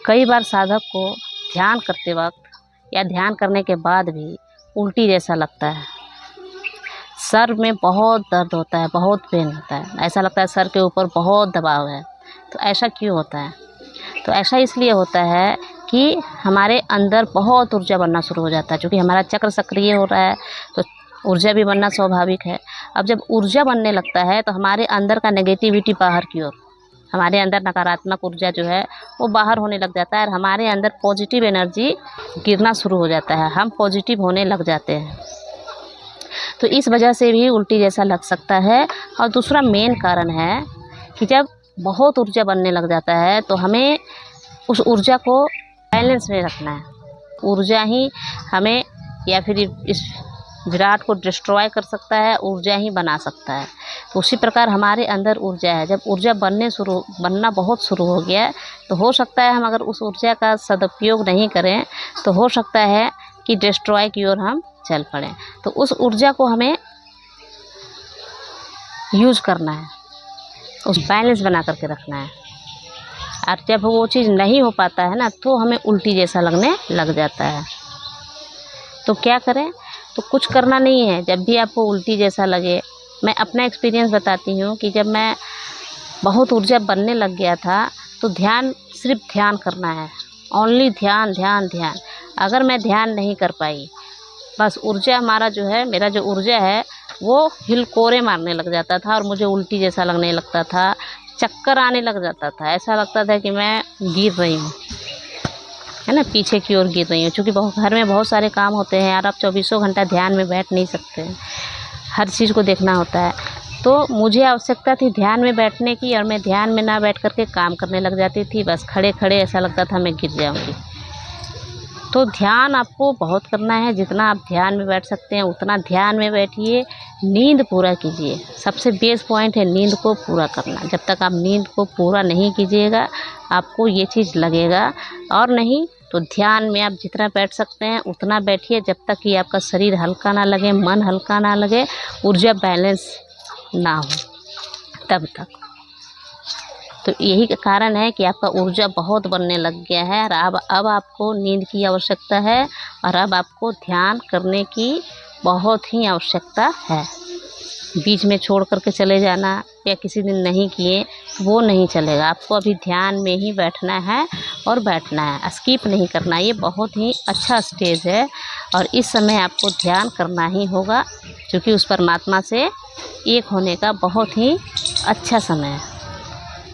कई बार साधक को ध्यान करते वक्त या ध्यान करने के बाद भी उल्टी जैसा लगता है। सर में बहुत दर्द होता है, बहुत पेन होता है, ऐसा लगता है सर के ऊपर बहुत दबाव है। तो ऐसा क्यों होता है? तो ऐसा इसलिए होता है कि हमारे अंदर बहुत ऊर्जा बनना शुरू हो जाता है। क्योंकि हमारा चक्र सक्रिय हो रहा है तो ऊर्जा भी बनना स्वाभाविक है। अब जब ऊर्जा बनने लगता है तो हमारे अंदर का नेगेटिविटी बाहर की ओर, हमारे अंदर नकारात्मक ऊर्जा जो है वो बाहर होने लग जाता है और हमारे अंदर पॉजिटिव एनर्जी गिरना शुरू हो जाता है, हम पॉजिटिव होने लग जाते हैं। तो इस वजह से भी उल्टी जैसा लग सकता है। और दूसरा मेन कारण है कि जब बहुत ऊर्जा बनने लग जाता है तो हमें उस ऊर्जा को बैलेंस में रखना है। ऊर्जा ही हमें या फिर इस विराट को डिस्ट्रॉय कर सकता है, ऊर्जा ही बना सकता है। तो उसी प्रकार हमारे अंदर ऊर्जा है। जब ऊर्जा बनना बहुत शुरू हो गया तो हो सकता है हम अगर उस ऊर्जा का सदुपयोग नहीं करें तो हो सकता है कि डिस्ट्रॉय की ओर हम चल पड़ें। तो उस ऊर्जा को हमें यूज करना है, उस बैलेंस बना करके रखना है। और जब वो चीज़ नहीं हो पाता है ना तो हमें उल्टी जैसा लगने लग जाता है। तो क्या करें? तो कुछ करना नहीं है। जब भी आपको उल्टी जैसा लगे, मैं अपना एक्सपीरियंस बताती हूँ कि जब मैं बहुत ऊर्जा बनने लग गया था तो सिर्फ ध्यान करना है, ओनली ध्यान ध्यान ध्यान। अगर मैं ध्यान नहीं कर पाई, बस ऊर्जा मेरा जो ऊर्जा है वो हिलकोरे मारने लग जाता था और मुझे उल्टी जैसा लगने लगता था, चक्कर आने लग जाता था। ऐसा लगता था कि मैं गिर रही हूँ, है ना, पीछे की ओर गिर रही हूँ। क्योंकि घर में बहुत सारे काम होते हैं यार, आप 24 घंटा ध्यान में बैठ नहीं सकते, हर चीज़ को देखना होता है। तो मुझे आवश्यकता थी ध्यान में बैठने की और मैं ध्यान में ना बैठ करके काम करने लग जाती थी। बस खड़े खड़े ऐसा लगता था मैं गिर जाऊँगी। तो ध्यान आपको बहुत करना है। जितना आप ध्यान में बैठ सकते हैं उतना ध्यान में बैठिए। नींद पूरा कीजिए, सबसे बेस पॉइंट है नींद को पूरा करना। जब तक आप नींद को पूरा नहीं कीजिएगा आपको ये चीज़ लगेगा। और नहीं तो ध्यान में आप जितना बैठ सकते हैं उतना बैठिए, जब तक कि आपका शरीर हल्का ना लगे, मन हल्का ना लगे, ऊर्जा बैलेंस ना हो तब तक। तो यही कारण है कि आपका ऊर्जा बहुत बनने लग गया है और अब आपको नींद की आवश्यकता है और अब आपको ध्यान करने की बहुत ही आवश्यकता है। बीच में छोड़ करके चले जाना या किसी दिन नहीं किए वो नहीं चलेगा। आपको अभी ध्यान में ही बैठना है और बैठना है, स्किप नहीं करना। ये बहुत ही अच्छा स्टेज है और इस समय आपको ध्यान करना ही होगा क्योंकि उस परमात्मा से एक होने का बहुत ही अच्छा समय है।